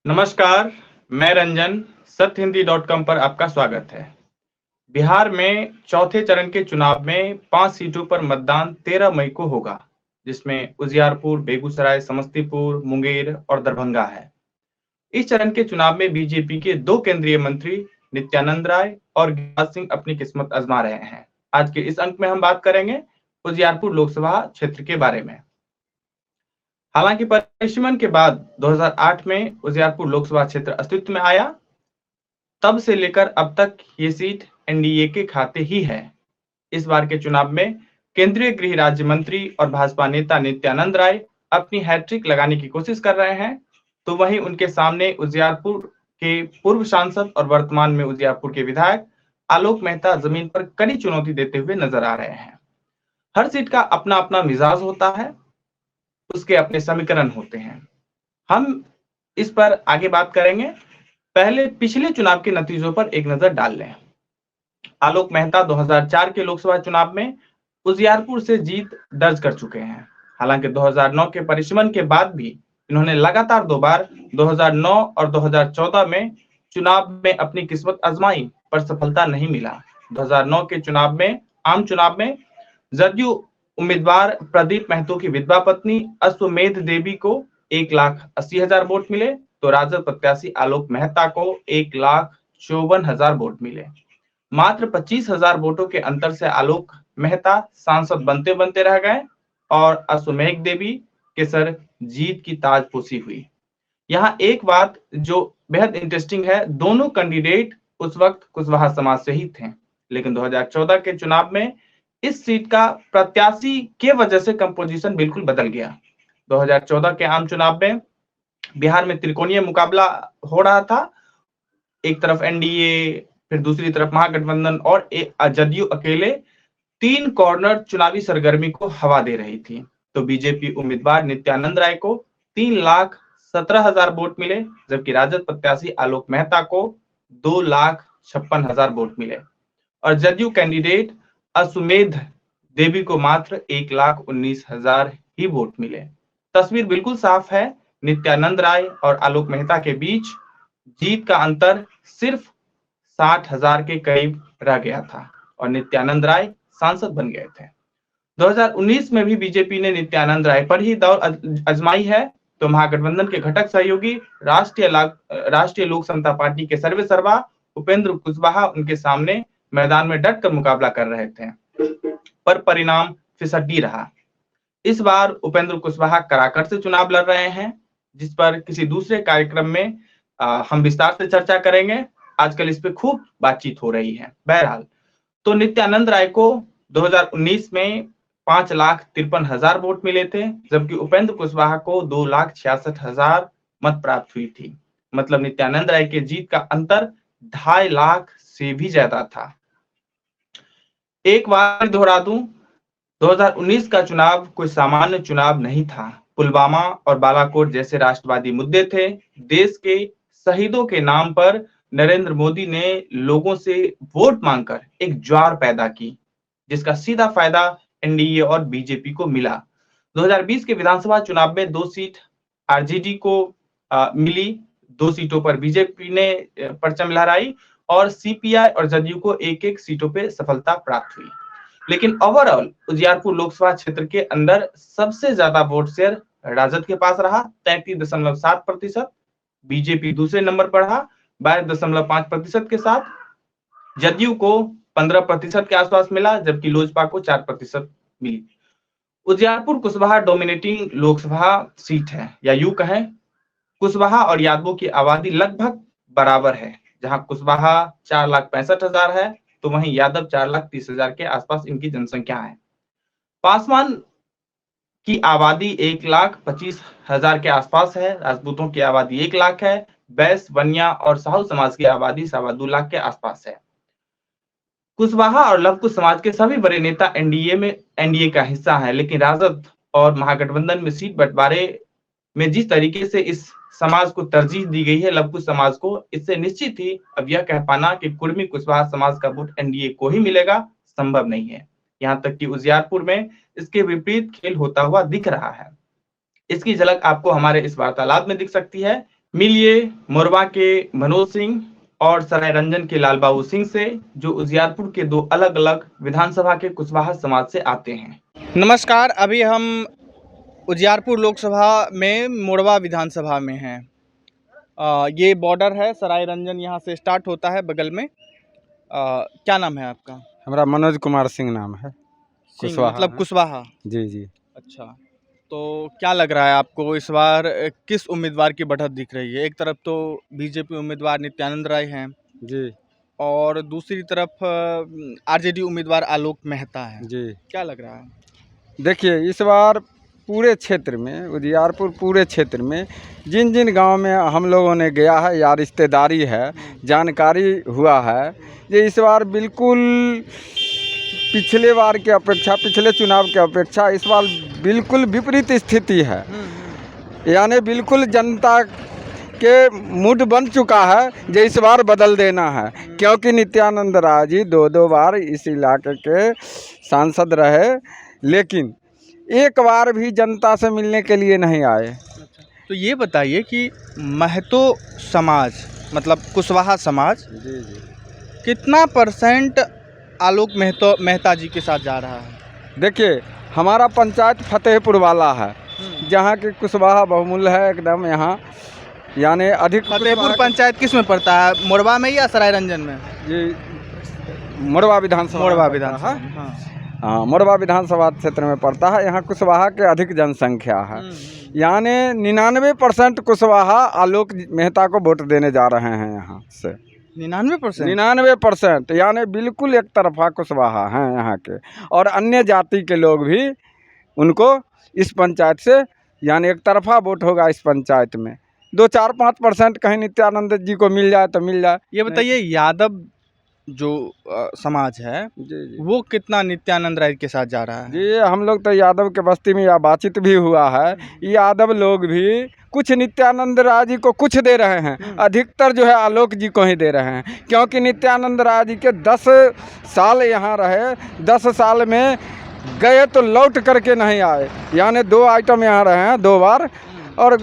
नमस्कार, मैं रंजन सत्यहिंदी.com पर आपका स्वागत है। बिहार में चौथे चरण के चुनाव में 5 सीटों पर मतदान 13 मई को होगा, जिसमें उजियारपुर, बेगूसराय, समस्तीपुर, मुंगेर और दरभंगा है। इस चरण के चुनाव में बीजेपी के 2 केंद्रीय मंत्री नित्यानंद राय और गिरिराज सिंह अपनी किस्मत आजमा रहे हैं। आज के इस अंक में हम बात करेंगे उजियारपुर लोकसभा क्षेत्र के बारे में। हालांकि परिसीमन के बाद 2008 में उजियारपुर लोकसभा क्षेत्र अस्तित्व में आया, तब से लेकर अब तक ये सीट एनडीए के खाते ही है। इस बार के चुनाव में केंद्रीय गृह राज्य मंत्री और भाजपा नेता नित्यानंद राय अपनी हैट्रिक लगाने की कोशिश कर रहे हैं, तो वहीं उनके सामने उजियारपुर के पूर्व सांसद और वर्तमान में उजियारपुर के विधायक आलोक मेहता जमीन पर कड़ी चुनौती देते हुए नजर आ रहे हैं। हर सीट का अपना अपना मिजाज होता है, उसके अपने समीकरण होते हैं। हम इस पर आगे बात करेंगे। पहले पिछले चुनाव के नतीजों पर एक नजर डाल लें। आलोक मेहता 2004 के लोकसभा चुनाव में उजियारपुर से जीत दर्ज कर चुके हैं। हालांकि 2009 के परिसीमन के बाद भी इन्होंने लगातार 2 बार 2009 और 2014 में चुनाव में अपनी किस्मत आजमाई, पर सफलता नहीं मिला। 2009 के चुनाव में आम चुनाव में जदयू उम्मीदवार प्रदीप महतो की विधवा पत्नी अश्वमेध देवी को 1,80,000 वोट मिले, तो राजद प्रत्याशी आलोक मेहता को 1,54,000 वोट मिले। मात्र 25,000 वोटों के अंतर से आलोक मेहता सांसद बनते बनते रह गए और अश्वमेध देवी के सर जीत की ताजपोशी हुई। यहाँ एक बात जो बेहद इंटरेस्टिंग है, दोनों कैंडिडेट उस वक्त कुशवाहा समाज से ही थे, लेकिन 2014 के चुनाव में इस सीट का प्रत्याशी के वजह से कंपोजिशन बिल्कुल बदल गया। 2014 के आम चुनाव में बिहार में त्रिकोणीय मुकाबला हो रहा था। एक तरफ एनडीए, फिर दूसरी तरफ महागठबंधन और जदयू अकेले 3 कॉर्नर चुनावी सरगर्मी को हवा दे रही थी। तो बीजेपी उम्मीदवार नित्यानंद राय को 3,17,000 वोट मिले, जबकि राजद प्रत्याशी आलोक मेहता को 2,56,000 वोट मिले और जदयू कैंडिडेट अश्वमेध देवी को मात्र 1,19,000 ही वोट मिले। तस्वीर बिल्कुल साफ है, नित्यानंद राय और आलोक मेहता के बीच जीत का अंतर सिर्फ 60,000 के करीब रह गया था और नित्यानंद राय सांसद बन गए थे। 2019 में भी बीजेपी ने नित्यानंद राय पर ही दौर आजमाई है, तो महागठबंधन के घटक सहयोगी राष्ट्रीय लोक समता पार्टी के सर्वेसर्वा उपेंद्र कुशवाहा उनके सामने मैदान में डट कर मुकाबला कर रहे थे, पर परिणाम फिसड्डी रहा। इस बार उपेंद्र कुशवाहा कराकर से चुनाव लड़ रहे हैं, जिस पर किसी दूसरे कार्यक्रम में हम विस्तार से चर्चा करेंगे। आजकल इस पे खूब बातचीत हो रही है। बहरहाल, तो नित्यानंद राय को 2019 में 5,53,000 वोट मिले थे, जबकि उपेंद्र कुशवाहा को 2,66,000 मत प्राप्त हुई थी। मतलब नित्यानंद राय के जीत का अंतर 2.5 लाख से भी ज्यादा था। एक बार दोहरा दूं, 2019 का चुनाव कोई सामान्य चुनाव नहीं था। पुलवामा और बालाकोट जैसे राष्ट्रवादी मुद्दे थे। देश के शहीदों के नाम पर नरेंद्र मोदी ने लोगों से वोट मांगकर एक ज्वार पैदा की, जिसका सीधा फायदा एनडीए और बीजेपी को मिला। 2020 के विधानसभा चुनाव में 2 सीट आरजेडी को मिली, 2 सीटों पर बीजेपी ने परचम लहराई और सीपीआई और जदयू को 1-1 सीटों पे सफलता प्राप्त हुई। लेकिन ओवरऑल उजियारपुर लोकसभा क्षेत्र के अंदर सबसे ज्यादा वोट शेयर राजद के पास रहा, 33.7%। बीजेपी दूसरे नंबर पर रहा 22.5% के साथ। जदयू को 15% के आसपास मिला, जबकि लोजपा को 4% मिली। उजियारपुर कुशवाहा डोमिनेटिंग लोकसभा सीट है, या यूं कहें कुशवाहा और यादवों की आबादी लगभग बराबर है। जहां कुशवाहा 4,65,000 है, तो वहीं यादव 4,30,000 के आसपास इनकी जनसंख्या है। पासवान की आबादी 1,25,000 के आसपास है। राजपूतों की आबादी 1 लाख है। बैस, बनिया और साहू समाज की आबादी 2.25 लाख के आसपास है। कुशवाहा और लवकुश समाज के सभी बड़े नेता एनडीए का हिस्सा है, लेकिन राजद और महागठबंधन में सीट बंटवारे में जिस तरीके से इस समाज को तरजीह दी गई है, लवकुश समाज को, इससे निश्चित ही अब यह कह पाना कि कुर्मी कुशवाहा समाज का वोट एनडीए को ही मिलेगा संभव नहीं है। यहाँ तक कि उजियारपुर में इसके विपरीत खेल होता हुआ दिख रहा है। इसकी झलक आपको हमारे इस वार्तालाप में दिख सकती है। मिलिए मोरवा के मनोज सिंह और सरायरंजन के लालबाबू सिंह से, जो उजियारपुर के दो अलग अलग विधानसभा के कुशवाहा समाज से आते हैं। नमस्कार, अभी हम उजियारपुर लोकसभा में मोरवा विधानसभा में हैं। ये बॉर्डर है, सरायरंजन यहाँ से स्टार्ट होता है बगल में। क्या नाम है आपका? हमारा मनोज कुमार सिंह नाम है। कुशवाहा मतलब कुशवाहा। जी जी। अच्छा, तो क्या लग रहा है आपको इस बार किस उम्मीदवार की बढ़त दिख रही है? एक तरफ तो बीजेपी उम्मीदवार नित्यानंद राय हैं जी और दूसरी तरफ आरजेडी उम्मीदवार आलोक मेहता है जी। क्या लग रहा है? देखिए, इस बार पूरे क्षेत्र में, उजियारपुर पूरे क्षेत्र में जिन जिन गांव में हम लोगों ने गया है या रिश्तेदारी है, जानकारी हुआ है, ये इस बार बिल्कुल पिछले बार की अपेक्षा, पिछले चुनाव की अपेक्षा इस बार बिल्कुल विपरीत स्थिति है। यानी बिल्कुल जनता के मूड बन चुका है जो इस बार बदल देना है, क्योंकि नित्यानंद राय जी दो बार इस इलाके के सांसद रहे, लेकिन एक बार भी जनता से मिलने के लिए नहीं आए। तो ये बताइए कि महतो समाज, मतलब कुशवाहा समाज, जी जी, कितना परसेंट आलोक मेहता जी के साथ जा रहा है? देखिए, हमारा पंचायत फतेहपुर वाला है, जहाँ के कुशवाहा बहुमूल्य है एकदम। यहाँ यानी अधिक फतेहपुर पंचायत किस में पड़ता है, मोरवा में या सरायरंजन में? ये मोरवा विधानसभा, हाँ, मोरवा विधानसभा क्षेत्र में पड़ता है। यहाँ कुशवाहा के अधिक जनसंख्या है, यानी 99% कुशवाहा आलोक मेहता को वोट देने जा रहे हैं यहाँ से। 99%, यानी बिल्कुल एक तरफा कुशवाहा हैं यहाँ के, और अन्य जाति के लोग भी उनको इस पंचायत से, यानी एक तरफा वोट होगा इस पंचायत में। 2-4-5% कहीं नित्यानंद जी को मिल जाए तो मिल जाए। ये बताइए, यादव जो समाज है जी, वो कितना नित्यानंद राय के साथ जा रहा है? जी, हम लोग तो यादव के बस्ती में या बातचीत भी हुआ है, यादव लोग भी कुछ नित्यानंद राय जी को कुछ दे रहे हैं, अधिकतर जो है आलोक जी को ही दे रहे हैं, क्योंकि नित्यानंद राय जी के 10 साल यहाँ रहे, 10 साल में गए तो लौट करके नहीं आए, यानी 2 आइटम यहाँ रहे हैं 2 बार, और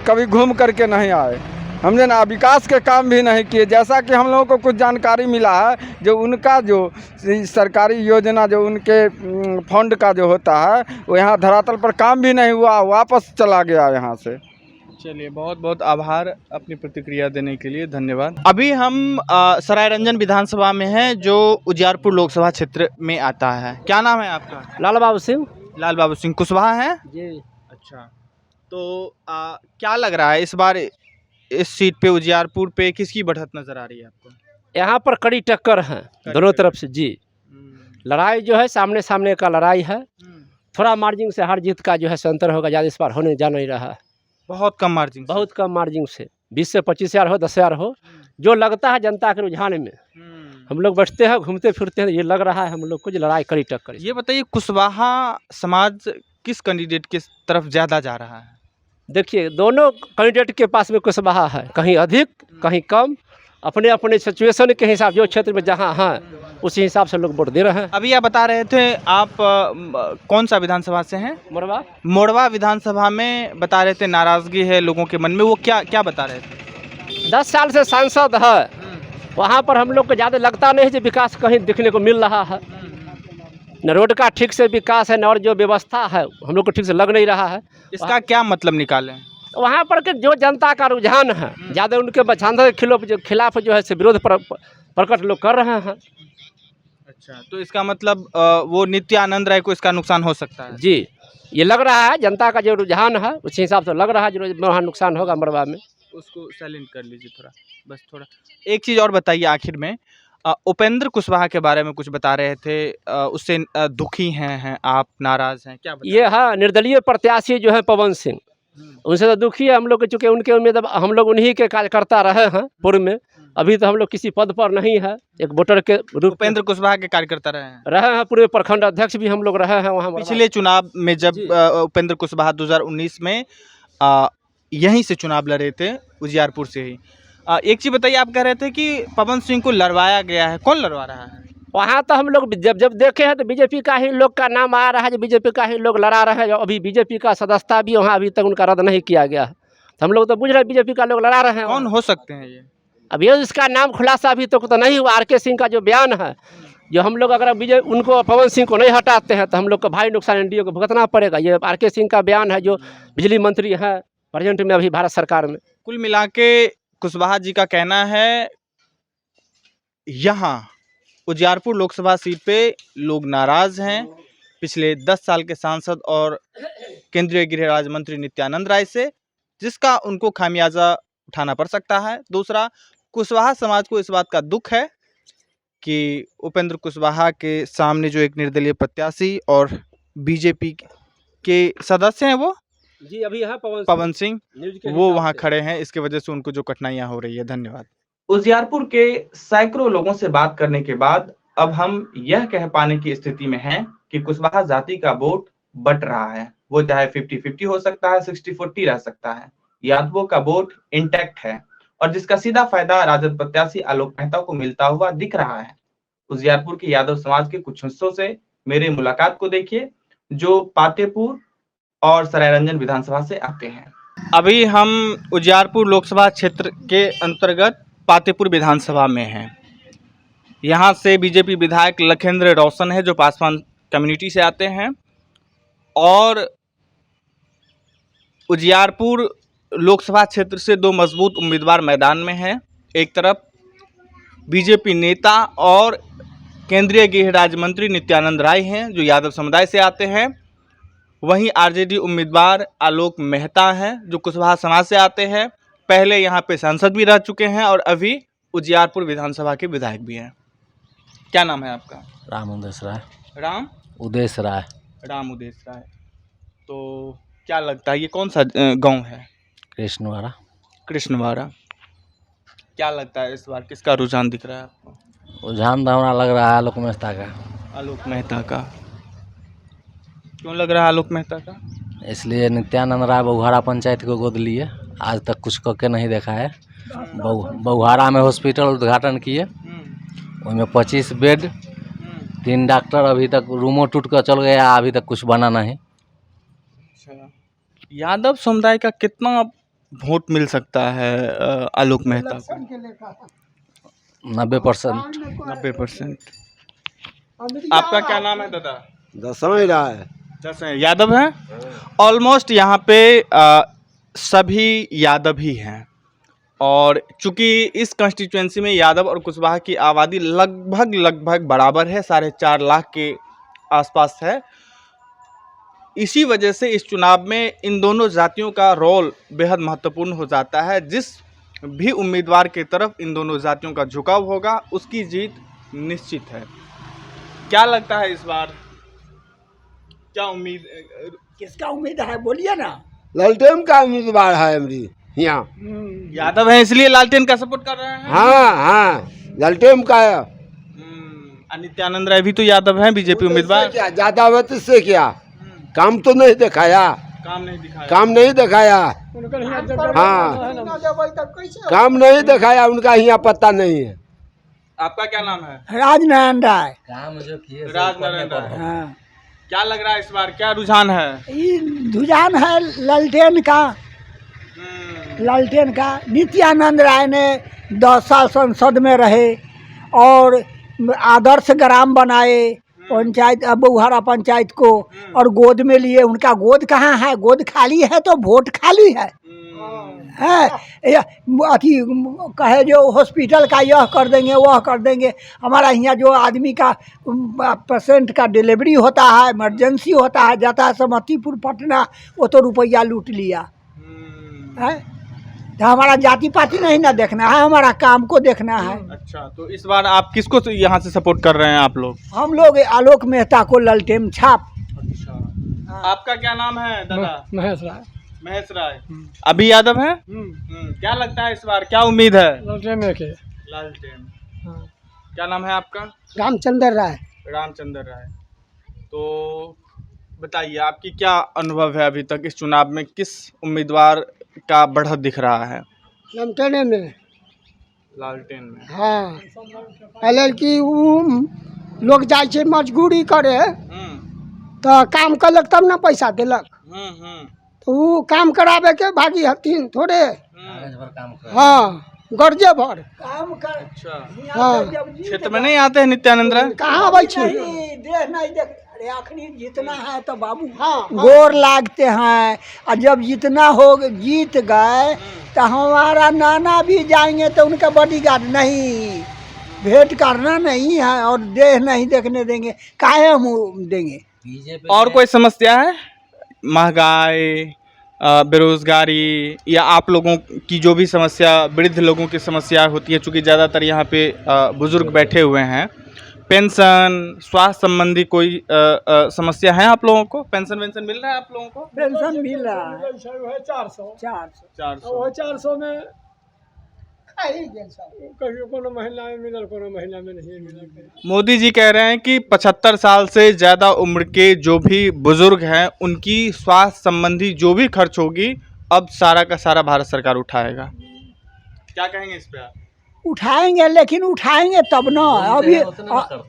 कभी घूम करके नहीं आए। हमने ना विकास के काम भी नहीं किए, जैसा कि हम लोगों को कुछ जानकारी मिला है, जो उनका जो सरकारी योजना जो उनके फंड का जो होता है वो यहाँ धरातल पर काम भी नहीं हुआ, वापस चला गया यहाँ से। चलिए, बहुत बहुत आभार अपनी प्रतिक्रिया देने के लिए, धन्यवाद। अभी हम सरायरंजन विधानसभा में हैं, जो उजियारपुर लोकसभा क्षेत्र में आता है। क्या नाम है आपका? लालबाबू सिंह। लालबाबू सिंह, कुशवाहा है जी। अच्छा, तो क्या लग रहा है इस बार इस सीट पे, उजियारपुर पे, किसकी बढ़त नजर आ रही है आपको? यहाँ पर कड़ी टक्कर है दोनों तरफ से जी। लड़ाई जो है सामने सामने का लड़ाई है, थोड़ा मार्जिन से हार जीत का जो है अंतर होगा, ज़्यादा इस बार होने जा नहीं रहा है। बहुत कम मार्जिन, बहुत कम मार्जिन से 20 से 25 हज़ार हो, 10 हज़ार हो, जो लगता है जनता के रुझान में। हम लोग बैठते हैं, घूमते फिरते हैं, ये लग रहा है हम लोग को जो लड़ाई कड़ी टक्कर। ये बताइए, कुशवाहा समाज किस कैंडिडेट की तरफ ज़्यादा जा रहा है? देखिए, दोनों कैंडिडेट के पास में कुशवाहा है, कहीं अधिक कहीं कम, अपने अपने सिचुएशन के हिसाब, जो क्षेत्र में जहाँ हैं उसी हिसाब से लोग वोट दे रहे हैं। अभी आप बता रहे थे, आप कौन सा विधानसभा से हैं? मोरवा विधानसभा में बता रहे थे नाराज़गी है लोगों के मन में, वो क्या क्या बता रहे थे? 10 साल से सांसद है, वहाँ पर हम लोग को ज़्यादा लगता नहीं है विकास कहीं दिखने को मिल रहा है, न रोड का ठीक से विकास है, न और जो व्यवस्था है हम लोग को ठीक से लग नहीं रहा है। इसका क्या मतलब निकालें? वहाँ पर के जो जनता का रुझान है ज़्यादा उनके सांसद के खिलाफ जो है विरोध प्रकट लोग कर रहे हैं। अच्छा, तो इसका मतलब वो नित्यानंद राय को इसका नुकसान हो सकता है? जी, ये लग रहा है जनता का जो रुझान है उसी हिसाब से लग रहा है, जो वहाँ नुकसान होगा मरवा में। उसको साइलेंट कर लीजिए थोड़ा, बस थोड़ा। एक चीज़ और बताइए आखिर में, उपेंद्र कुशवाहा के बारे में कुछ बता रहे थे, उससे दुखी हैं आप, नाराज़ हैं, क्या ये है निर्दलीय प्रत्याशी जो है पवन सिंह, उनसे तो दुखी है हम लोग, चूँकि उनके उम्मीद हम लोग उन्हीं के कार्यकर्ता रहे हैं पूर्व में, अभी तो हम लोग किसी पद पर नहीं है, एक वोटर के रूप। उपेंद्र कुशवाहा के कार्यकर्ता रहे हैं पूरे प्रखंड अध्यक्ष भी हम लोग रहे हैं वहाँ। पिछले चुनाव में जब उपेंद्र कुशवाहा 2019 में यहीं से चुनाव लड़े थे, उजियारपुर से ही। एक चीज़ बताइए, आप कह रहे थे कि पवन सिंह को लड़वाया गया है, कौन लड़वा रहा है? वहाँ तो हम लोग जब देखे हैं तो बीजेपी का ही लोग का नाम आ रहा है, जो बीजेपी का ही लोग लड़ा रहे हैं। अभी बीजेपी का सदस्यता भी वहाँ अभी तक उनका रद्द नहीं किया गया है, तो हम लोग तो बुझ रहे बीजेपी का लोग लड़ा रहे हैं। कौन हो सकते हैं ये? अब ये इसका नाम खुलासा अभी तक तो नहीं हुआ। आर के सिंह का जो बयान है, जो हम लोग अगर विजय उनको पवन सिंह को नहीं हटाते हैं तो हम लोग को भारी नुकसान एनडीए को भुगतना पड़ेगा। ये आर के सिंह का बयान है, जो बिजली मंत्री है प्रेजेंट में अभी भारत सरकार में। कुल मिला के कुशवाहा जी का कहना है यहाँ उजियारपुर लोकसभा सीट पे लोग नाराज हैं पिछले 10 साल के सांसद और केंद्रीय गृह राज्य मंत्री नित्यानंद राय से, जिसका उनको खामियाजा उठाना पड़ सकता है। दूसरा, कुशवाहा समाज को इस बात का दुख है कि उपेंद्र कुशवाहा के सामने जो एक निर्दलीय प्रत्याशी और बीजेपी के सदस्य हैं वो जी अभी है पवन सिंह, वो वहाँ खड़े हैं। इसके वजह से उनको जो कठिनाइयाँ हो रही है। धन्यवाद। उजियारपुर के सैकड़ों लोगों से बात करने के बाद अब हम यह कह पाने की स्थिति में हैं कि कुशवाहा जाति का वोट बट रहा है। वो चाहे 50-50 हो सकता है, 60-40 रह सकता है। यादवों का वोट इंटैक्ट है और जिसका सीधा फायदा राजद प्रत्याशी आलोक मेहता को मिलता हुआ दिख रहा है। उजियारपुर के यादव समाज के कुछ हिस्सों से मेरे मुलाकात को देखिए, जो पातेपुर और सरायरंजन विधानसभा से आते हैं। अभी हम उजियारपुर लोकसभा क्षेत्र के अंतर्गत पातेपुर विधानसभा में हैं। यहाँ से बीजेपी विधायक लखेंद्र रोशन है, जो पासवान कम्युनिटी से आते हैं। और उजियारपुर लोकसभा क्षेत्र से दो मजबूत उम्मीदवार मैदान में हैं। एक तरफ बीजेपी नेता और केंद्रीय गृह राज्य मंत्री नित्यानंद राय हैं, जो यादव समुदाय से आते हैं। वहीं आरजेडी उम्मीदवार आलोक मेहता हैं, जो कुशवाहा समाज से आते हैं। पहले यहाँ पे सांसद भी रह चुके हैं और अभी उजियारपुर विधानसभा के विधायक भी हैं। क्या नाम है आपका? राम उदेश राय। राम उदेश राय। राम उदेश राय। तो क्या लगता है ये कौन सा गांव है? कृष्णवाड़ा। कृष्णवाड़ा। क्या लगता है इस बार किसका रुझान दिख रहा है आपको? रुझान तो हमारा लग रहा है आलोक मेहता का। आलोक मेहता का। क्यों लग रहा है आलोक मेहता का? इसलिए नित्यानंद राय बघुआरा पंचायत को गोद लिए, आज तक कुछ करके नहीं देखा है। बघुआरा में हॉस्पिटल उद्घाटन किए, उसमें 25 बेड, 3 डॉक्टर, अभी तक रूमों टूट कर चल गया, अभी तक कुछ बना नहीं। यादव समुदाय का कितना वोट मिल सकता है आलोक मेहता को? 90%। 90%। आपका क्या नाम है दादा? दसवें राय। यादव हैं। ऑलमोस्ट यहाँ पे सभी यादव ही हैं और चूंकि इस कंस्टिट्यूएंसी में यादव और कुशवाहा की आबादी लगभग बराबर है, 4.5 लाख के आसपास है। इसी वजह से इस चुनाव में इन दोनों जातियों का रोल बेहद महत्वपूर्ण हो जाता है। जिस भी उम्मीदवार की तरफ इन दोनों जातियों का झुकाव होगा उसकी जीत निश्चित है। क्या लगता है इस बार क्या उम्मीद, किसका उम्मीद है बोलिए ना? लालटेन का उम्मीदवार है अमरी यहाँ। यादव है इसलिए लालटेन का सपोर्ट कर रहे हैं। हाँ, लालटेन का। नित्यानंद राय भी तो यादव हैं, बीजेपी उम्मीदवार। यादव से क्या काम तो नहीं दिखाया, काम नहीं दिखाया। हाँ, काम नहीं दिखाया, उनका यहाँ पता नहीं है। आपका क्या नाम है? राजनारायण राय। काम जो किए राजनारायण राय। हाँ, क्या लग रहा है इस बार क्या रुझान है? ये रुझान है लालटेन का। लालटेन का। नित्यानंद राय ने 10 साल संसद में रहे और आदर्श ग्राम बनाए पंचायत, बघुआरा पंचायत को, और गोद में लिए। उनका गोद कहाँ है? गोद खाली है तो वोट खाली है। अथी कहे जो हॉस्पिटल का यह कर देंगे वह कर देंगे। हमारा यहाँ जो आदमी का पेशेंट का डिलीवरी होता है, इमरजेंसी होता है, जाता है समस्तीपुर पटना, वो तो रुपया लूट लिया है। तो हमारा जाति पाति नहीं ना देखना है, हमारा काम को देखना है। अच्छा, तो इस बार आप किसको यहाँ से सपोर्ट कर रहे हैं आप लोग? हम लोग आलोक मेहता को लालटेन छाप। अच्छा, आपका क्या नाम है दादा? महेश राय। महेश राय। अभी यादव है। क्या लगता है इस बार क्या उम्मीद है? लालटेन के। लालटेन। क्या नाम है आपका? रामचंद्र राय। रामचंद्र राय। तो बताइए आपकी क्या अनुभव है अभी तक इस चुनाव में, किस उम्मीदवार का बढ़त दिख रहा है? लालटेन में। लालटेन में। हाँ, पहले कि लोग जाए छे मजदूरी करे तो काम कलक तब ना पैसा दिलक। तो वो काम करावे के भागी हथिन थोड़े। काम कर हाँ गर्जे भर काम कर अच्छा, हाँ। जब जीत क्षेत्र में नहीं आते हैं नित्यानंद राय? कहाँ अबै छी? नहीं, देह नहीं देख। अरे आखिरी जितना है तो बाबू हाँ, गोर लागते हैं, और जब जितना हो जीत गए तो हमारा नाना भी जाएंगे तो उनका बॉडीगार्ड नहीं, भेंट करना नहीं है और देह नहीं देखने देंगे, काहे हम देंगे। बीजेपी और कोई समस्या है? महंगाई, बेरोजगारी, या आप लोगों की जो भी समस्या, वृद्ध लोगों की समस्या होती है, चूंकि ज़्यादातर यहाँ पे बुजुर्ग बैठे हुए हैं, पेंशन, स्वास्थ्य संबंधी कोई समस्या है आप लोगों को? पेंशन वेंशन मिल रहा है आप लोगों को? पेंशन मिल रहा है 400 400। 400 में कहीं कोनो महीना में मिलल, कोनो महीना में नहीं मिलल। मोदी जी कह रहे हैं कि 75 साल से ज़्यादा उम्र के जो भी बुजुर्ग हैं उनकी स्वास्थ्य संबंधी जो भी खर्च होगी अब सारा का सारा भारत सरकार उठाएगा। क्या कहेंगे इस पे आप? उठाएंगे, लेकिन उठाएंगे तब ना। अभी करते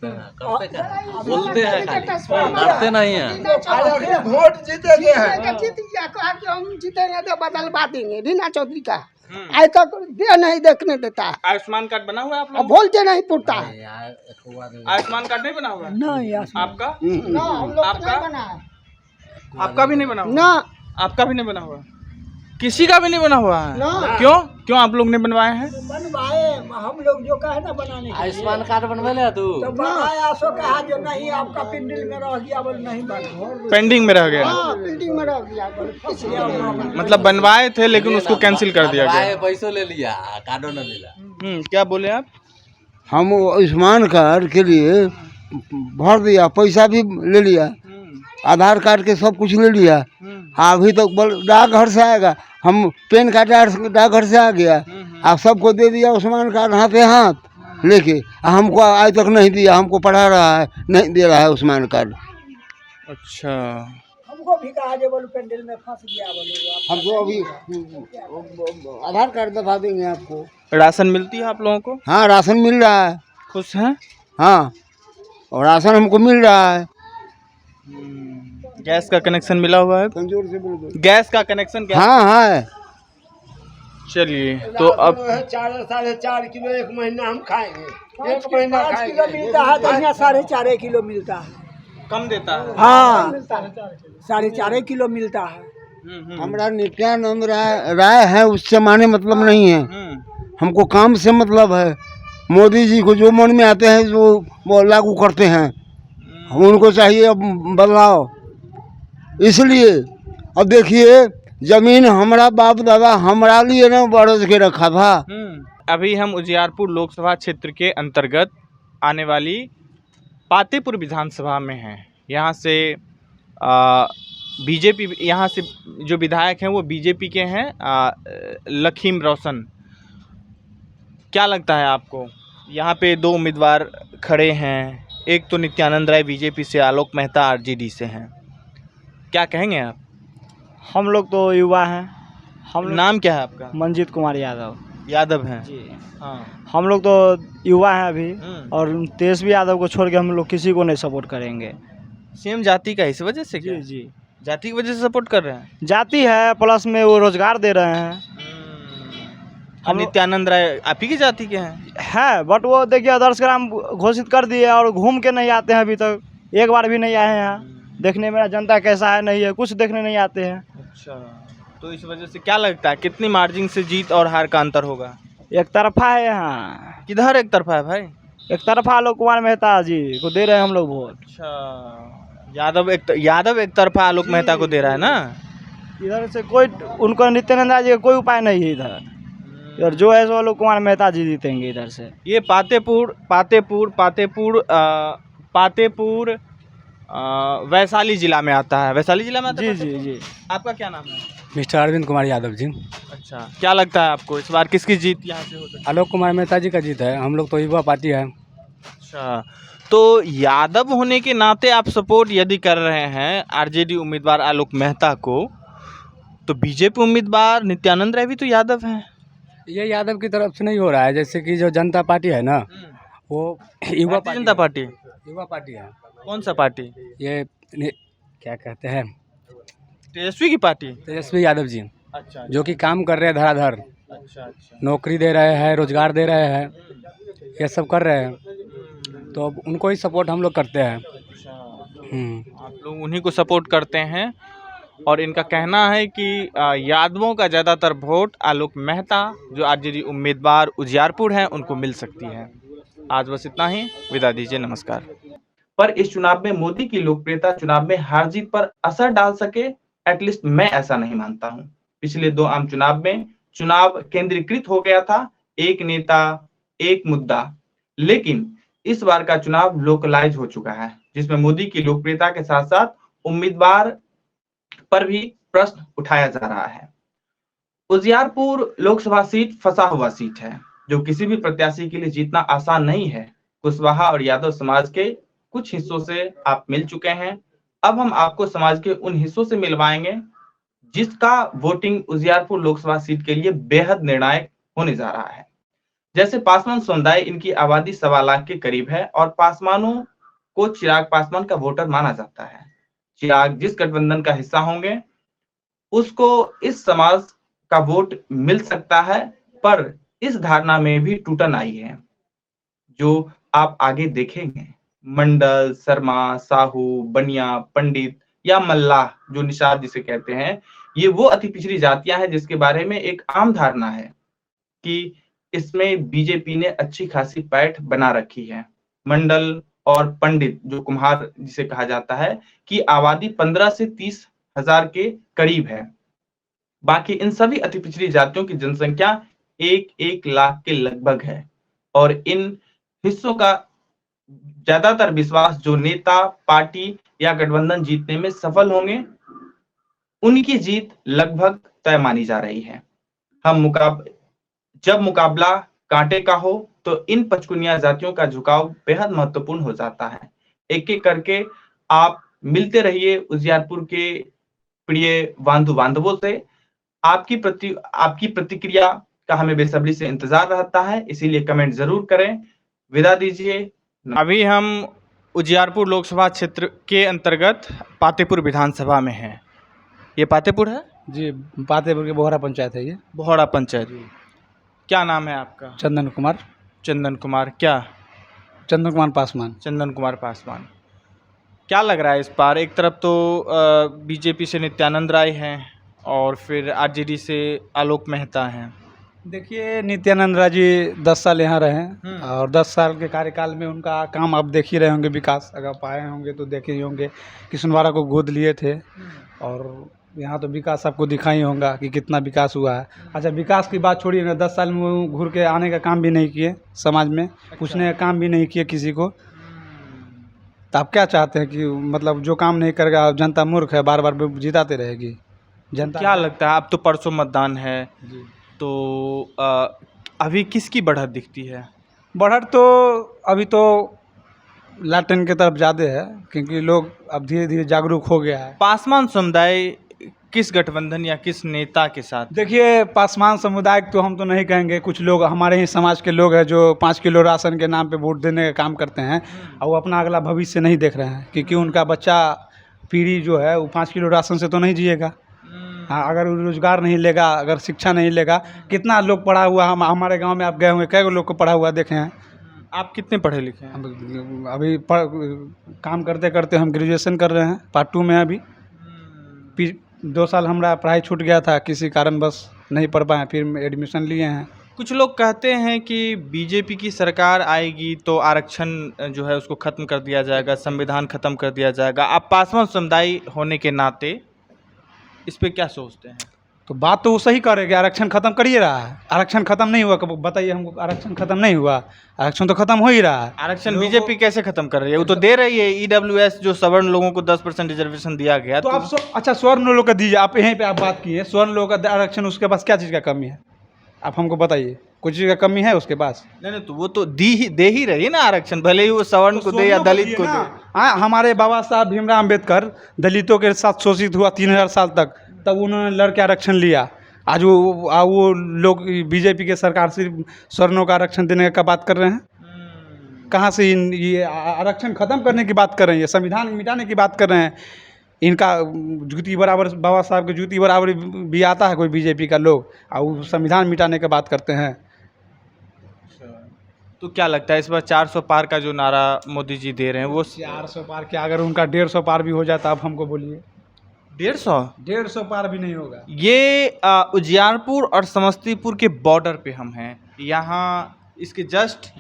हैं, करते क्या है? बोलते हैं खाली, करते नहीं हैं। वोट जीतेंगे हैं। जीत गया, कहा कि हम जीतेंगे तो बदलवा देंगे। रीना चौधरी का आज तक दे नहीं देखने देता है, आयुष्मान कार्ड बना हुआ है आप अब लोग? बोलते नहीं पुरता है। आयुष्मान कार्ड नहीं बना हुआ है? नहीं आपका? ना हम लोग आपका? नहीं बना है। आपका भी नहीं बना हुआ? ना आपका भी नहीं बना हुआ? किसी का भी नहीं बना हुआ है? ना। क्यों क्यों आप लोग ने बनवाए हैं? बनवाए, हम लोग जो कहे ना बनाने के लिए। आयुष्मान कार्ड बनवा ले तू। तो बनाया, सो कहा जो नहीं आपका पिंडल में रह गया, बोल नहीं बना। पेंडिंग में रह गया? हाँ बिल्डिंग में रह गया, बोले फंस गया। मतलब बनवाए थे लेकिन उसको कैंसिल कर दिया गया। पैसों ले लिया, कार्डो न लिया। क्या बोले आप? हम आयुष्मान कार्ड के लिए भर दिया, पैसा भी ले लिया, आधार कार्ड के सब कुछ ले लिया। अभी तो डाकघर से आएगा, हम पेन कार्ड डाकघर से आ गया, आप सबको दे दिया आयुष्मान कार्ड हाथे हाथ लेके। हमको आज तक नहीं दिया, हमको पढ़ा रहा है, नहीं दे रहा है आयुष्मान कार्ड। अच्छा, हमको भी कहा जो बोलो पेंडल में फंस गया, बोलो हम तो अभी आधार कार्ड दबा देंगे आपको। राशन मिलती है आप लोगों को? हाँ राशन मिल रहा है। खुश हैं? हाँ और राशन हमको मिल रहा है। गैस का कनेक्शन मिला हुआ है? कमजोर से बोल। गैस का कनेक्शन क्या? हाँ है। चलिए, तो अब 4.5 किलो एक महीना हम खाएंगे, 5 किलो मिलता है, तो यहाँ 4.5 किलो मिलता है। कम देता है? हाँ 4.5 किलो मिलता है। हमारा नित्यानंद राय है, उससे माने मतलब नहीं है, हमको काम से मतलब है। मोदी जी को जो मन में आते हैं वो लागू करते हैं, हम उनको चाहिए अब बदलाव। इसलिए अब देखिए, जमीन हमारा बाप दादा हमारा लिए ना बरस के रखा था। अभी हम उजियारपुर लोकसभा क्षेत्र के अंतर्गत आने वाली पातेपुर विधानसभा में हैं। यहाँ से बीजेपी, यहाँ से जो विधायक हैं वो बीजेपी के हैं, लखीम रोशन। क्या लगता है आपको? यहाँ पे 2 उम्मीदवार खड़े हैं, एक तो नित्यानंद राय बीजेपी से, आलोक मेहता आरजेडी से हैं। क्या कहेंगे आप? हम लोग तो युवा हैं। हम नाम क्या है आपका? मंजीत कुमार यादव यादव हैं जी। हाँ। हम लोग तो युवा हैं अभी, हम्म। और तेजस्वी यादव को छोड़ के हम लोग किसी को नहीं सपोर्ट करेंगे। सेम जाति का इस वजह से क्या? जी जी, जाति की वजह से सपोर्ट कर रहे हैं? जाति है, प्लस में वो रोजगार दे रहे हैं। हम नित्यानंद राय आप ही की जाति के हैं? है, बट वो देखिए आदर्श ग्राम घोषित कर दिए और घूम के नहीं आते हैं, अभी तक एक बार भी नहीं आए हैं यहाँ। देखने में जनता कैसा है नहीं है, कुछ देखने नहीं आते हैं। अच्छा, तो इस वजह से क्या लगता है कितनी मार्जिन से जीत और हार का अंतर होगा? एक तरफा है यहाँ, किधर एक तरफा है भाई? एक तरफा आलोक कुमार मेहता जी को दे रहे हैं हम लोग वोट। अच्छा, यादव एक तरफा आलोक मेहता को दे रहा है ना? इधर से कोई उनको नित्यानंद राय जी का कोई उपाय नहीं है इधर जो है सो आलोक कुमार मेहता जी जीतेंगे इधर से। ये पातेपुर वैशाली जिला में आता है। वैशाली जिला में आता है? जी जी जी। आपका क्या नाम है? मिस्टर अरविंद कुमार यादव जी। अच्छा, क्या लगता है आपको इस बार किसकी जीत यहाँ से हो सकती है? आलोक कुमार मेहता जी का जीत है, हम लोग तो युवा पार्टी है। अच्छा, तो यादव होने के नाते आप सपोर्ट यदि कर रहे हैं आरजेडी उम्मीदवार आलोक मेहता को, तो बीजेपी उम्मीदवार नित्यानंद राय भी तो यादव हैं। ये यादव की तरफ से नहीं हो रहा है, जैसे कि जो जनता पार्टी है ना, वो युवा भारतीय जनता पार्टी। युवा पार्टी है। कौन सा पार्टी? ये क्या कहते हैं, तेजस्वी की पार्टी? तेजस्वी यादव जी, अच्छा जो कि काम कर रहे हैं धड़ाधड़, अच्छा अच्छा। नौकरी दे रहे हैं, रोजगार दे रहे हैं, ये सब कर रहे हैं, तो अब उनको ही सपोर्ट हम लोग करते हैं। आप लोग उन्हीं को सपोर्ट करते हैं और इनका कहना है कि यादवों का ज़्यादातर वोट आलोक मेहता जो आरजेडी उम्मीदवार उजियारपुर हैं उनको मिल सकती है। आज बस इतना ही, विदा दीजिए, नमस्कार। पर इस चुनाव में मोदी की लोकप्रियता चुनाव में हार जीत पर असर डाल सके, एटलीस्ट मैं ऐसा नहीं मानता हूं। पिछले 2 आम चुनाव में चुनाव केंद्रीकृत हो गया था, एक नेता एक मुद्दा, लेकिन इस बार का चुनाव लोकलाइज हो चुका है, जिसमें मोदी की लोकप्रियता के साथ साथ उम्मीदवार पर भी प्रश्न उठाया जा रहा है। उजियारपुर लोकसभा सीट फंसा हुआ सीट है, जो किसी भी प्रत्याशी के लिए जीतना आसान नहीं है। कुशवाहा और यादव समाज के कुछ हिस्सों से आप मिल चुके हैं, अब हम आपको समाज के उन हिस्सों से मिलवाएंगे जिसका वोटिंग उजियारपुर लोकसभा सीट के लिए बेहद निर्णायक होने जा रहा है। जैसे पासवान समुदाय, इनकी आबादी 1.25 लाख के करीब है और पासवानों को चिराग पासवान का वोटर माना जाता है। चिराग जिस गठबंधन का हिस्सा होंगे उसको इस समाज का वोट मिल सकता है, पर इस धारणा में भी टूटन आई है जो आप आगे देखेंगे। मंडल, शर्मा, साहू, बनिया, पंडित या मल्लाह जो निषाद जिसे कहते हैं, ये वो अति पिछड़ी जातियां हैं जिसके बारे में एक आम धारणा है कि इसमें बीजेपी ने अच्छी खासी पैठ बना रखी है। मंडल और पंडित जो कुम्हार जिसे कहा जाता है कि आबादी 15 से 30 हजार के करीब है। बाकी इन सभी अति पिछड़ी जातियों की जनसंख्या 1 लाख के लगभग है और इन हिस्सों का ज्यादातर विश्वास जो नेता, पार्टी या गठबंधन जीतने में सफल होंगे, उनकी जीत लगभग तय मानी जा रही है। जब मुकाबला कांटे का हो तो इन पचकुनिया जातियों का झुकाव बेहद महत्वपूर्ण हो जाता है। एक एक करके आप मिलते रहिए उजियारपुर के प्रिय बंधु बांधवों से। आपकी प्रतिक्रिया का हमें बेसब्री से इंतजार रहता है, इसीलिए कमेंट जरूर करें। विदा दीजिए। अभी हम उजियारपुर लोकसभा क्षेत्र के अंतर्गत पातेपुर विधानसभा में हैं। ये पातेपुर है जी, पातेपुर की बोहरा पंचायत है ये। बोहरा पंचायत। क्या नाम है आपका? चंदन कुमार। चंदन कुमार क्या? चंदन कुमार पासवान। चंदन कुमार पासवान। क्या लग रहा है इस बार? एक तरफ तो बीजेपी से नित्यानंद राय हैं और फिर आरजेडी से आलोक मेहता हैं। देखिए, नित्यानंद राय जी 10 साल यहाँ रहे हैं और 10 साल के कार्यकाल में उनका काम आप देख ही रहे होंगे। विकास अगर पाए होंगे तो देखे ही होंगे, किशनवाड़ा को गोद लिए थे और यहाँ तो विकास आपको दिखा ही होगा कि कितना विकास हुआ है। अच्छा, विकास की बात छोड़िए ना, 10 साल में वो घूर के आने का काम भी नहीं किए, समाज में पूछने का काम भी नहीं किए किसी को। तो आप क्या चाहते हैं कि मतलब जो काम नहीं करेगा, जनता मूर्ख है, बार बार जिताते रहेगी जनता? क्या लगता है? अब तो परसों मतदान है तो अभी किसकी बढ़त दिखती है? बढ़त तो अभी तो लाटेन की तरफ ज़्यादा है, क्योंकि लोग अब धीरे धीरे जागरूक हो गया है। पासवान समुदाय किस गठबंधन या किस नेता के साथ? देखिए, पासवान समुदाय तो हम तो नहीं कहेंगे, कुछ लोग हमारे ही समाज के लोग हैं जो 5 किलो राशन के नाम पे वोट देने का काम करते हैं और वो अपना अगला भविष्य नहीं देख रहे हैं, क्योंकि उनका बच्चा पीढ़ी जो है वो 5 किलो राशन से तो नहीं जिएगा। हाँ, अगर रोजगार नहीं लेगा, अगर शिक्षा नहीं लेगा, कितना लोग पढ़ा हुआ, हम हमारे गांव में आप गए होंगे, कई लोग को पढ़ा हुआ देखे हैं। आप कितने पढ़े लिखे हैं? अभी काम करते करते हम ग्रेजुएशन कर रहे हैं, पार्ट 2 में। अभी 2 साल हमारा पढ़ाई छूट गया था, किसी कारण बस नहीं पढ़ पाए, फिर एडमिशन लिए हैं। कुछ लोग कहते हैं कि बीजेपी की सरकार आएगी तो आरक्षण जो है उसको खत्म कर दिया जाएगा, संविधान खत्म कर दिया जाएगा। आप पासवान समुदाय होने के नाते इस पे क्या सोचते हैं? तो बात तो वो सही करेगा, आरक्षण खत्म करिए रहा है। आरक्षण खत्म नहीं हुआ, कब बताइए हमको? आरक्षण खत्म नहीं हुआ, आरक्षण तो खत्म हो ही रहा है। आरक्षण बीजेपी कैसे खत्म कर रही है? वो तो दे रही है। ईडब्ल्यूएस जो सवर्ण लोगों को 10% रिजर्वेशन दिया गया, तो आप अच्छा, स्वर्ण लोग का दीजिए। आप यहीं पे आप बात किए स्वर्ण लोगों का आरक्षण, उसके पास क्या चीज़ का कमी है? आप हमको बताइए, कुछ चीज़ का कमी है उसके पास? नहीं, तो वो तो दे ही रही है ना आरक्षण, भले ही वो सवर्ण को दे या दलित को दे। हाँ, हमारे बाबा साहब भीमराव अम्बेडकर दलितों के साथ शोषित हुआ 3000 साल तक, तब उन्होंने लड़के आरक्षण लिया। आज वो लोग बीजेपी के सरकार सिर्फ स्वर्णों का आरक्षण देने का बात कर रहे हैं। कहाँ से ये आरक्षण खत्म करने की बात कर रहे हैं, ये संविधान मिटाने की बात कर रहे हैं। इनका जूती बराबर बाबा साहब के जूती बराबर भी आता है कोई बीजेपी का लोग, और वो संविधान मिटाने की बात करते हैं। तो क्या लगता है इस बार 400 पार का जो नारा मोदी जी दे रहे हैं वो 400 पार क्या, अगर उनका 150 पार भी हो जाता, आप हमको बोलिए। 150 पार भी नहीं होगा। ये उजियारपुर और समस्तीपुर के बॉर्डर पे हम हैं। यहाँ इसके जस्ट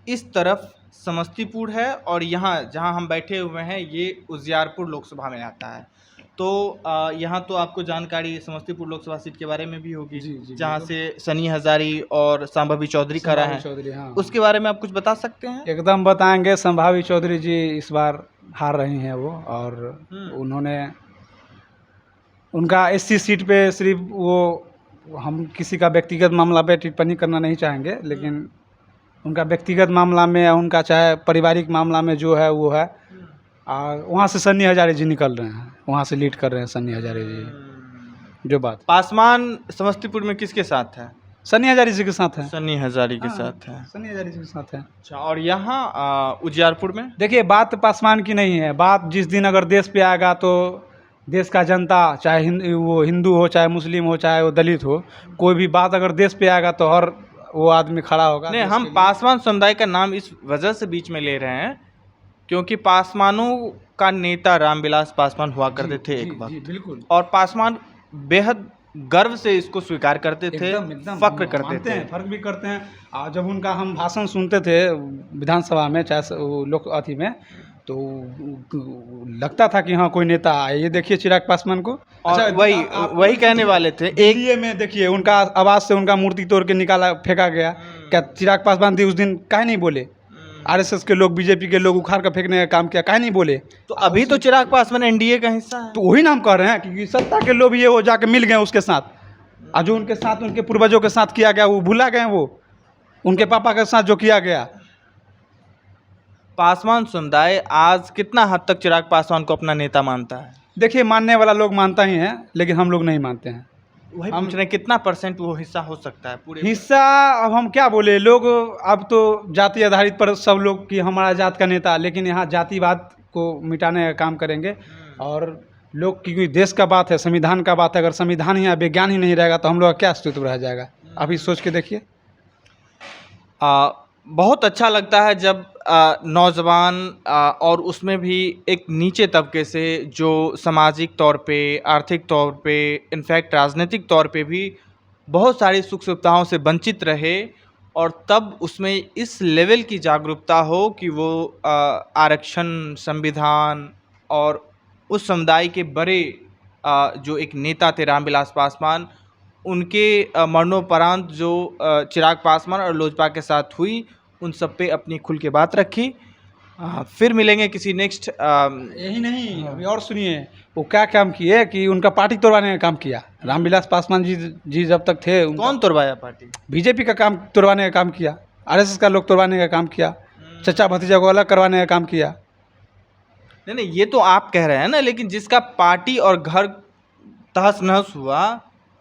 इस तरफ समस्तीपुर है और यहाँ जहाँ हम बैठे हुए हैं ये उजियारपुर लोकसभा में आता है। तो यहाँ तो आपको जानकारी समस्तीपुर लोकसभा सीट के बारे में भी होगी, जहाँ से सनी हजारी और संभावी चौधरी खड़ा है। हाँ। उसके बारे में आप कुछ बता सकते हैं? एकदम बताएंगे। संभावी चौधरी जी इस बार हार रही हैं वो, और उन्होंने उनका एससी सीट पे सिर्फ वो, हम किसी का व्यक्तिगत मामला पे टिप्पणी करना नहीं चाहेंगे, लेकिन उनका व्यक्तिगत मामला में या उनका चाहे पारिवारिक मामला में जो है वो है, और वहाँ से सन्नी हजारे जी निकल रहे हैं, वहाँ से लीड कर रहे हैं सन्नी हजारे जी। जो बात पासवान समस्तीपुर में किसके साथ है? सन्नी हजारे जी के साथ है। सन्नी हजारी के साथ है। सन्नी हजारे जी के साथ है। अच्छा, और यहाँ उजियारपुर में देखिए, बात पासवान की नहीं है। बात जिस दिन अगर देश पे आएगा तो देश का जनता, चाहे वो हिंदू हो, चाहे मुस्लिम हो, चाहे वो दलित हो, कोई भी बात अगर देश पे आएगा तो हर वो आदमी खड़ा होगा। नहीं, हम पासवान समुदाय का नाम इस वजह से बीच में ले रहे हैं क्योंकि पासवानों का नेता रामविलास पासवान हुआ करते थे एक वक्त, बिल्कुल। और पासवान बेहद गर्व से इसको स्वीकार करते थे, फक्र करते थे, फर्क भी करते हैं। और जब उनका हम भाषण सुनते थे विधानसभा में, चाहे लोक अथी में, तो लगता था कि हाँ कोई नेता आए। ये देखिए चिराग पासवान को, और वही कहने वाले थे। एक में देखिए उनका आवाज़ से उनका मूर्ति तोड़ के निकाला, फेंका गया। क्या चिराग पासवान जी उस दिन काहे नहीं बोले? आरएसएस के लोग, बीजेपी के लोग उखाड़ कर फेंकने का काम किया, काहे नहीं बोले? तो अभी तो चिराग पासवान एनडीए का हिस्सा है। तो वही नाम कह रहे हैं क्योंकि सत्ता के लोग ये वो जाके मिल गए उसके साथ, और जो उनके साथ उनके पूर्वजों के साथ किया गया वो भुला गए, वो उनके पापा के साथ जो किया गया। पासवान समुदाय आज कितना हद तक चिराग पासवान को अपना नेता मानता है? देखिए, मानने वाला लोग मानता ही है, लेकिन हम लोग नहीं मानते हैं। वही पूछ रहे हैं कितना % वो हिस्सा हो सकता है पूरे हिस्सा? अब हम क्या बोले, लोग अब तो जाति आधारित पर सब लोग कि हमारा जात का नेता, लेकिन यहाँ जातिवाद को मिटाने का काम करेंगे। और लोग, क्योंकि देश का बात है, संविधान का बात है, अगर संविधान ही या विज्ञान ही नहीं रहेगा तो हम लोग का क्या अस्तित्व रह जाएगा? आप ही सोच के देखिए। बहुत अच्छा लगता है जब नौजवान और उसमें भी एक नीचे तबके से जो सामाजिक तौर पे, आर्थिक तौर पे, इनफैक्ट राजनीतिक तौर पे भी बहुत सारी सुख सुविधाओं से वंचित रहे, और तब उसमें इस लेवल की जागरूकता हो कि वो आरक्षण, संविधान और उस समुदाय के बड़े जो एक नेता थे रामविलास पासवान, उनके मरणोपरांत जो चिराग पासवान और लोजपा के साथ हुई, उन सब पे अपनी खुल के बात रखी। फिर मिलेंगे किसी नेक्स्ट। यही नहीं, अभी और सुनिए, वो क्या काम किए कि उनका पार्टी तोड़वाने का काम किया। रामविलास पासवान जी जब तक थे, कौन तोड़वाया पार्टी? बीजेपी का काम तोड़वाने का काम किया, आरएसएस का लोग तोड़वाने का काम किया, चचा भतीजा को अलग करवाने का काम किया। नहीं, ये तो आप कह रहे हैं ना, लेकिन जिसका पार्टी और घर तहस नहस हुआ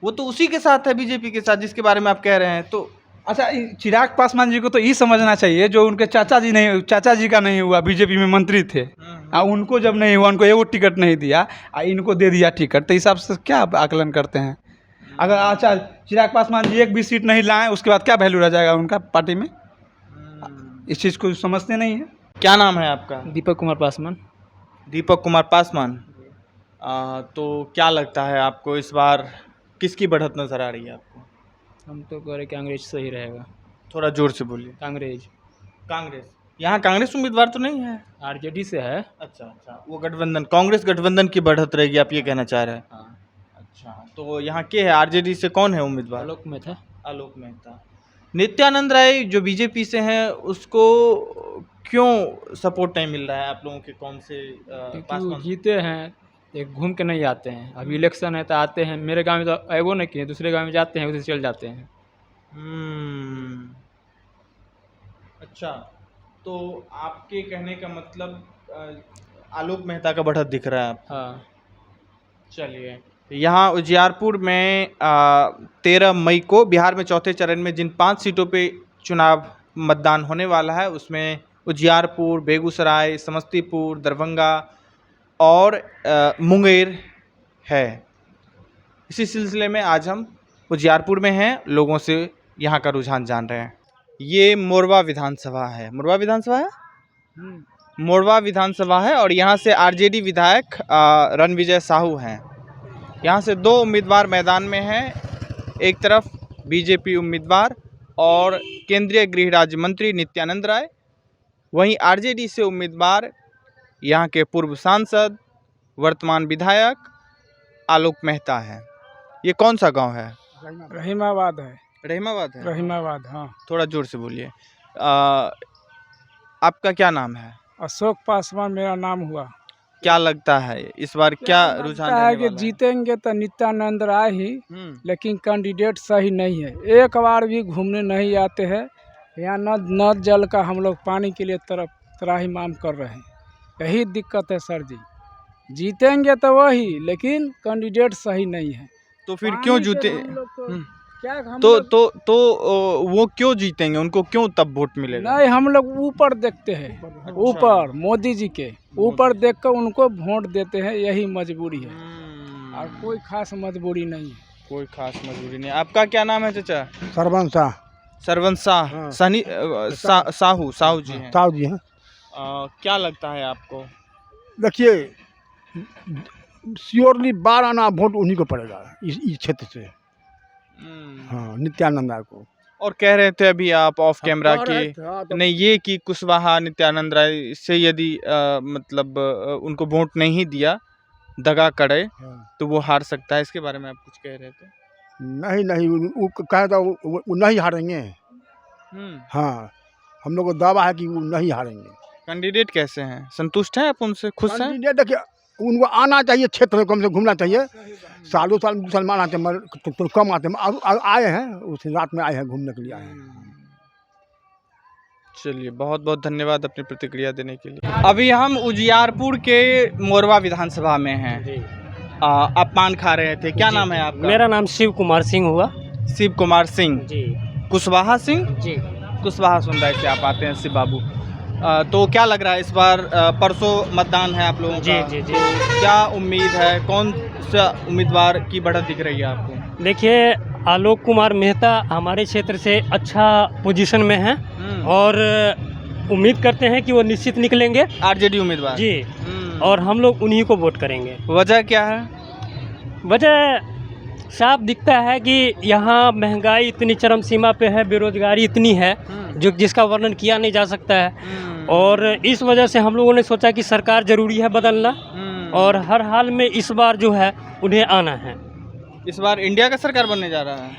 वो तो उसी के साथ है, बीजेपी के साथ, जिसके बारे में आप कह रहे हैं। तो अच्छा, चिराग पासवान जी को तो ये समझना चाहिए, जो उनके चाचा जी का नहीं हुआ, बीजेपी में मंत्री थे, उनको जब नहीं हुआ, उनको एगो टिकट नहीं दिया, इनको दे दिया टिकट, तो हिसाब से क्या आकलन करते हैं? अगर अच्छा चिराग पासवान जी एक भी सीट नहीं लाए, उसके बाद क्या वैल्यू रह जाएगा उनका पार्टी में? इस चीज़ को समझते नहीं है। क्या नाम है आपका? दीपक कुमार पासवान। दीपक कुमार पासवान। तो क्या लगता है आपको इस बार किसकी बढ़त नज़र आ रही है आपको? हम तो कह रहे कांग्रेस सही रहेगा। थोड़ा जोर से बोलिए। कांग्रेस। यहाँ कांग्रेस उम्मीदवार तो नहीं है? आरजेडी से है। अच्छा, वो गठबंधन, कांग्रेस गठबंधन की बढ़त रहेगी, आप ये कहना चाह रहे हैं? हाँ। अच्छा, तो यहाँ के है आरजेडी से कौन है उम्मीदवार? आलोक मेहता। नित्यानंद राय जो बीजेपी से हैं, उसको क्यों सपोर्ट नहीं मिल रहा है आप लोगों के? कौन से क्योंकि जीते हैं, एक घूम के नहीं आते हैं। अभी इलेक्शन है तो आते हैं, मेरे गांव में तो आएगो नहीं किए, दूसरे गांव में जाते हैं, उधर चल जाते हैं। अच्छा, तो आपके कहने का मतलब आलोक मेहता का बढ़त दिख रहा है आपको? हाँ। चलिए, यहाँ उजियारपुर में 13 मई को बिहार में चौथे चरण में जिन 5 सीटों पे चुनाव मतदान होने वाला है, उसमें उजियारपुर, बेगूसराय, समस्तीपुर, दरभंगा और मुंगेर है। इसी सिलसिले में आज हम उजियारपुर में हैं, लोगों से यहाँ का रुझान जान रहे हैं। ये मोरवा विधानसभा है। मोरवा विधानसभा है, मोरवा विधानसभा है और यहाँ से आरजेडी विधायक रणविजय साहू हैं। यहाँ से दो उम्मीदवार मैदान में हैं, एक तरफ बीजेपी उम्मीदवार और केंद्रीय गृह राज्य मंत्री नित्यानंद राय, वहीं आरजेडी से उम्मीदवार यहाँ के पूर्व सांसद वर्तमान विधायक आलोक मेहता है। ये कौन सा गांव है? रहीमाबाद है। रहीमाबाद है। रहीमाबाद, हाँ। थोड़ा जोर से बोलिए। आपका क्या नाम है? अशोक पासवान मेरा नाम हुआ। क्या लगता है इस बार क्या रुझान है रहने कि वाला है? जीतेंगे तो नित्यानंद राय ही, लेकिन कैंडिडेट सही नहीं है। एक बार भी घूमने नहीं आते हैं। यहाँ न जल का हम लोग पानी के लिए त्राहिमाम कर रहे हैं। यही दिक्कत है सर जी। जीतेंगे तो वही, लेकिन कैंडिडेट सही नहीं है। तो फिर क्यों जीते? तो वो क्यों जीतेंगे? उनको क्यों तब वोट मिलेगा? नहीं, हम लोग ऊपर देखते हैं, ऊपर मोदी जी के ऊपर देख कर उनको वोट देते हैं। यही मजबूरी है और कोई खास मजबूरी नहीं है। कोई खास मजबूरी नहीं। आपका क्या नाम है चाचा? सरवन शाह। सरवन शाह। सनी साहू जी हैं। साहू जी हैं। क्या लगता है आपको? देखिए, श्योरली 12 आना वोट उन्हीं को पड़ेगा इस क्षेत्र से। हाँ, नित्यानंद राय को। और कह रहे थे अभी आप ऑफ कैमरा कि नहीं, ये कि कुशवाहा नित्यानंद राय से यदि मतलब उनको वोट नहीं दिया, दगा करे, तो वो हार सकता है। इसके बारे में आप कुछ कह रहे थे? नहीं, वो कहा था वो नहीं हारेंगे। हाँ, हम लोग को दावा है कि वो नहीं हारेंगे। कैंडिडेट कैसे हैं? संतुष्ट हैं आप उनसे? खुश हैं? देखिए, उनको आना चाहिए, क्षेत्र में कम से घूमना चाहिए। सालों साल मुसलमान आते हैं, तो कम आते हैं। आए हैं, उस रात में आए हैं, घूमने के लिए आए हैं। चलिए, बहुत बहुत धन्यवाद अपनी प्रतिक्रिया देने के लिए। अभी हम उजियारपुर के मोरवा विधानसभा में हैं। आप पान खा रहे थे, क्या नाम है आपका? मेरा नाम शिव कुमार सिंह हुआ। शिव कुमार सिंह जी। कुशवाहा सिंह जी। कुशवाहा समुदाय से आप आते हैं शिव बाबू। तो क्या लग रहा है इस बार? परसों मतदान है आप लोगों का। जी। क्या उम्मीद है? कौन सा उम्मीदवार की बढ़त दिख रही है आपको? देखिए, आलोक कुमार मेहता हमारे क्षेत्र से अच्छा पोजीशन में हैं और उम्मीद करते हैं कि वो निश्चित निकलेंगे। आरजेडी उम्मीदवार जी। और हम लोग उन्हीं को वोट करेंगे। वजह क्या है? वजह साफ दिखता है कि यहाँ महंगाई इतनी चरम सीमा पे है, बेरोजगारी इतनी है जो जिसका वर्णन किया नहीं जा सकता है। और इस वजह से हम लोगों ने सोचा कि सरकार ज़रूरी है बदलना और हर हाल में इस बार जो है उन्हें आना है। इस बार इंडिया का सरकार बनने जा रहा है,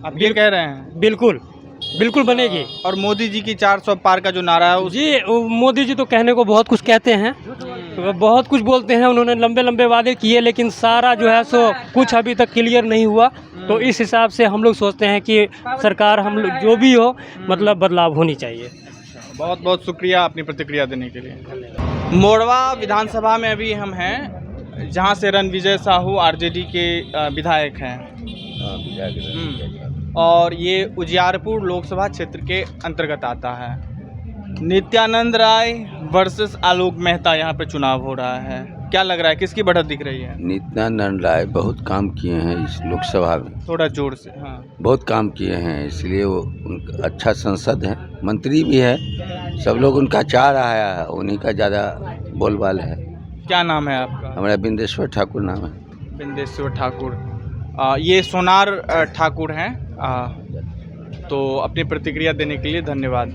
आप ये कह रहे हैं? बिल्कुल बनेगी। और मोदी जी की 400 पार का जो नारा है जी, मोदी जी तो कहने को बहुत कुछ कहते हैं, बहुत कुछ बोलते हैं। उन्होंने लंबे लंबे वादे किए, लेकिन सारा जो है सो कुछ अभी तक क्लियर नहीं हुआ। तो इस हिसाब से हम लोग सोचते हैं कि सरकार हम लोग जो भी हो, मतलब बदलाव होनी चाहिए। बहुत बहुत शुक्रिया अपनी प्रतिक्रिया देने के लिए। मोरवा विधानसभा में अभी हम हैं, जहां से रणविजय साहू आरजेडी के विधायक हैं। और ये उजियारपुर लोकसभा क्षेत्र के अंतर्गत आता है। नित्यानंद राय वर्सेस आलोक मेहता यहाँ पे चुनाव हो रहा है। क्या लग रहा है, किसकी बढ़त दिख रही है? नित्यानंद राय बहुत काम किए हैं इस लोकसभा में। थोड़ा जोर से। हाँ, बहुत काम किए हैं, इसलिए वो उनका अच्छा सांसद है, मंत्री भी है। सब लोग उनका चाह रहा है, उन्हीं का ज़्यादा बोलबाल है। क्या नाम है आपका? हमारा बिंदेश्वर ठाकुर नाम है। बिंदेश्वर ठाकुर। ये सोनार ठाकुर हैं। तो अपनी प्रतिक्रिया देने के लिए धन्यवाद।